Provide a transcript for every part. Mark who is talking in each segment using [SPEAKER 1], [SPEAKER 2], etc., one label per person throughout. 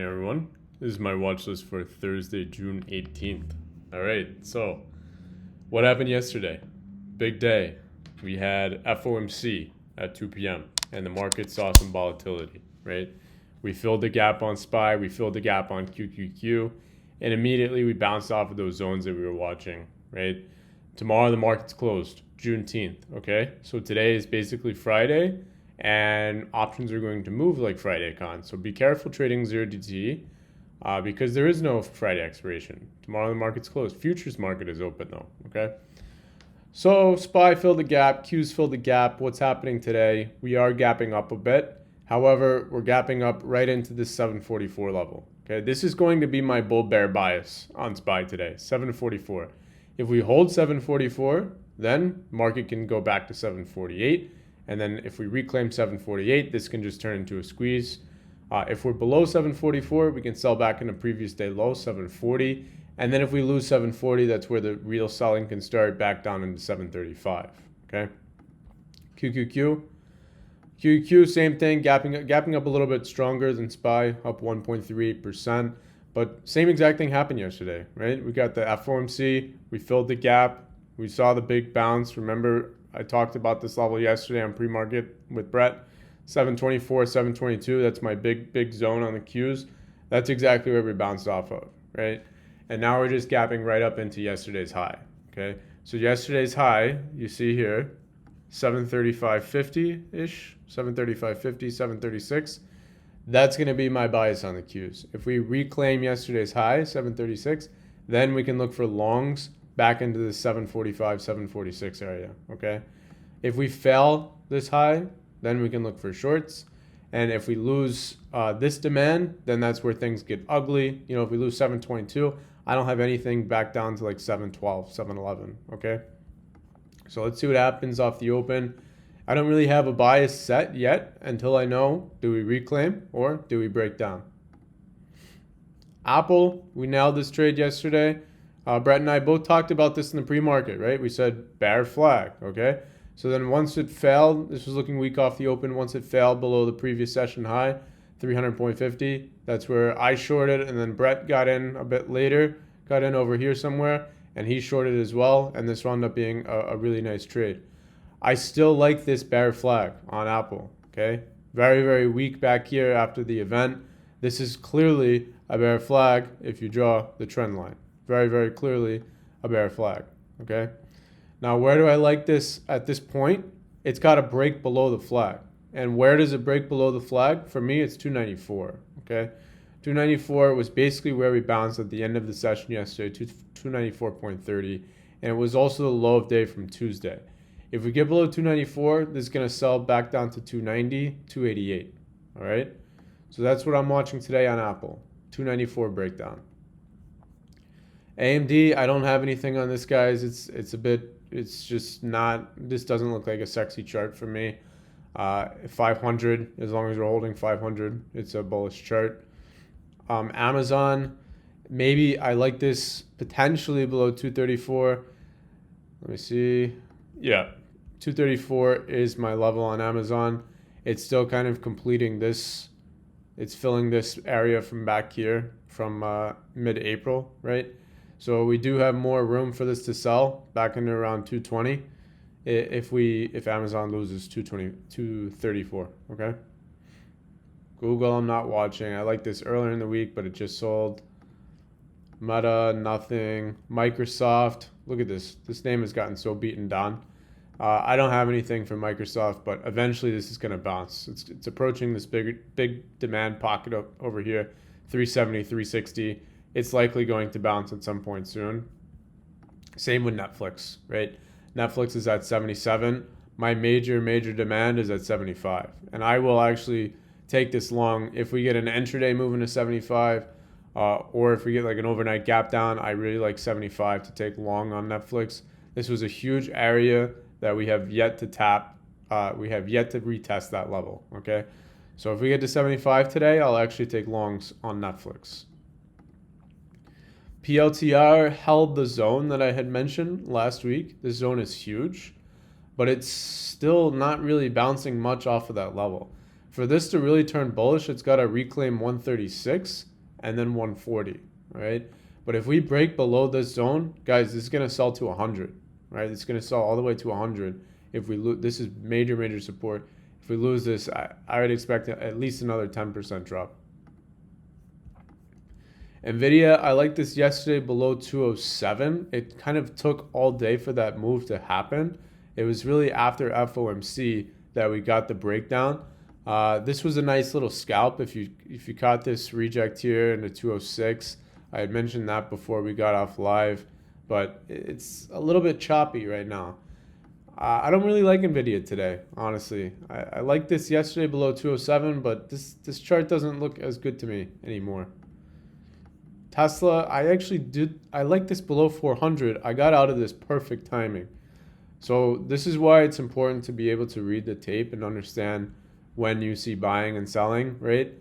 [SPEAKER 1] Hey everyone, this is my watch list for Thursday, June 18th. All right, so what happened yesterday? Big day. We had FOMC at 2 p.m. and the market saw some volatility, right? We filled the gap on SPY, we filled the gap on QQQ, and immediately we bounced off of those zones that we were watching, right? Tomorrow the market's closed, Juneteenth, okay? So today is basically Friday, and options are going to move like Friday con. So be careful trading 0DTE because there is no Friday expiration. Tomorrow the market's closed. Futures market is open though, okay? So SPY filled the gap, Q's filled the gap. What's happening today? We are gapping up a bit. However, we're gapping up right into this 744 level. Okay, this is going to be my bull bear bias on SPY today, 744. If we hold 744, then market can go back to 748. And then if we reclaim 748, this can just turn into a squeeze. If we're below 744, we can sell back in a previous day low, 740. And then if we lose 740, that's where the real selling can start back down into 735. Okay. QQQ, same thing, gapping up a little bit stronger than SPY, up 1.38%. But same exact thing happened yesterday, right? We got the FOMC, we filled the gap, we saw the big bounce. Remember, I talked about this level yesterday on pre-market with Brett, 724, 722. That's my big zone on the Qs. That's exactly where we bounced off of, right? And now we're just gapping right up into yesterday's high, okay? So yesterday's high, you see here, 735.50-ish, 735.50, 736. That's going to be my bias on the Qs. If we reclaim yesterday's high, 736, then we can look for longs back into the 745, 746 area, okay? If we fail this high, then we can look for shorts. And if we lose this demand, then that's where things get ugly. You know, if we lose 722, I don't have anything back down to like 712, 711, okay? So let's see what happens off the open. I don't really have a bias set yet until I know, do we reclaim or do we break down? Apple, we nailed this trade yesterday. Brett and I both talked about this in the pre-market, right? We said bear flag, okay? So then once it failed, this was looking weak off the open. Once it failed below the previous session high, 300.50, that's where I shorted, and then Brett got in a bit later, got in over here somewhere, and he shorted as well, and this wound up being a really nice trade. I still like this bear flag on Apple, okay? Very, very weak back here after the event. This is clearly a bear flag if you draw the trend line. Very, very clearly a bear flag, okay? Now, where do I like this at this point? It's got to break below the flag. And where does it break below the flag? For me, it's 294, okay? 294 was basically where we bounced at the end of the session yesterday, 294.30, and it was also the low of day from Tuesday. If we get below 294, this is going to sell back down to 290, 288, all right? So that's what I'm watching today on Apple, 294 breakdown. AMD, I don't have anything on this, guys. It's just not, this doesn't look like a sexy chart for me. 500, as long as we're holding 500, it's a bullish chart. Amazon, maybe I like this potentially below 234. Let me see. Yeah, 234 is my level on Amazon. It's still kind of completing this. It's filling this area from back here from mid-April, right? So we do have more room for this to sell back into around 220 if Amazon loses 234, okay? Google, I'm not watching. I like this earlier in the week, but it just sold. Meta, nothing. Microsoft, look at this. This name has gotten so beaten down. I don't have anything for Microsoft, but eventually this is going to bounce. It's approaching this big demand pocket over here, 370, 360. It's likely going to bounce at some point soon. Same with Netflix, right? Netflix is at 77. My major demand is at 75. And I will actually take this long. If we get an intraday move into 75, or if we get like an overnight gap down, I really like 75 to take long on Netflix. This was a huge area that we have yet to tap. We have yet to retest that level, okay? So if we get to 75 today, I'll actually take longs on Netflix. PLTR held the zone that I had mentioned last week. This zone is huge, but it's still not really bouncing much off of that level. For this to really turn bullish, it's got to reclaim 136, and then 140, right? But if we break below this zone, guys, this is going to sell to 100, right? It's going to sell all the way to 100. If we lose, this is major support. If we lose this, I would expect at least another 10% drop. Nvidia, I liked this yesterday below 207. It kind of took all day for that move to happen. It was really after FOMC that we got the breakdown. This was a nice little scalp if you caught this reject here into 206. I had mentioned that before we got off live, but it's a little bit choppy right now. I don't really like Nvidia today, honestly. I liked this yesterday below 207, but this chart doesn't look as good to me anymore. Tesla, I like this below 400. I got out of this perfect timing. So this is why it's important to be able to read the tape and understand when you see buying and selling, right?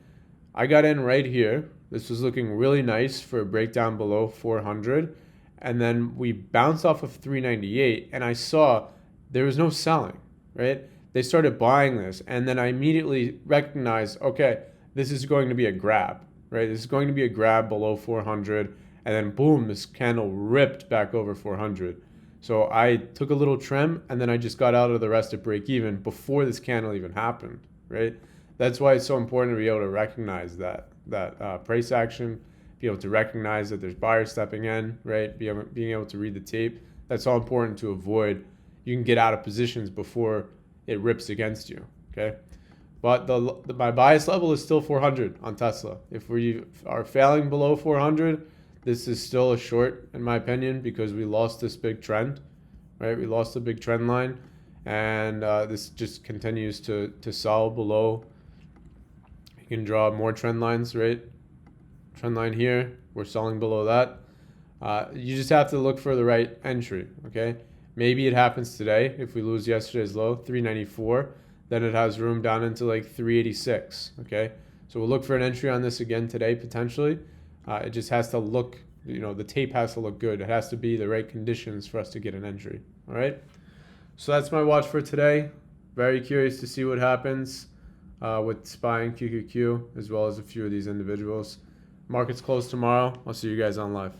[SPEAKER 1] I got in right here. This was looking really nice for a breakdown below 400. And then we bounced off of 398 and I saw there was no selling, right? They started buying this and then I immediately recognized, okay, this is going to be a grab, right? This is going to be a grab below 400 and then boom, this candle ripped back over 400. So I took a little trim and then I just got out of the rest at break even before this candle even happened, right? That's why it's so important to be able to recognize that price action, be able to recognize that there's buyers stepping in, right? Being able to read the tape. That's all important to avoid. You can get out of positions before it rips against you, okay? But my bias level is still 400 on Tesla. If we are failing below 400, this is still a short, in my opinion, because we lost this big trend, right? We lost the big trend line, and this just continues to sell below. You can draw more trend lines, right? Trend line here, we're selling below that. You just have to look for the right entry, okay? Maybe it happens today. If we lose yesterday's low, 394, then it has room down into like 386, okay? So we'll look for an entry on this again today, potentially. It just has to look, the tape has to look good. It has to be the right conditions for us to get an entry, all right? So that's my watch for today. Very curious to see what happens with SPY and QQQ, as well as a few of these individuals. Market's closed tomorrow. I'll see you guys on live.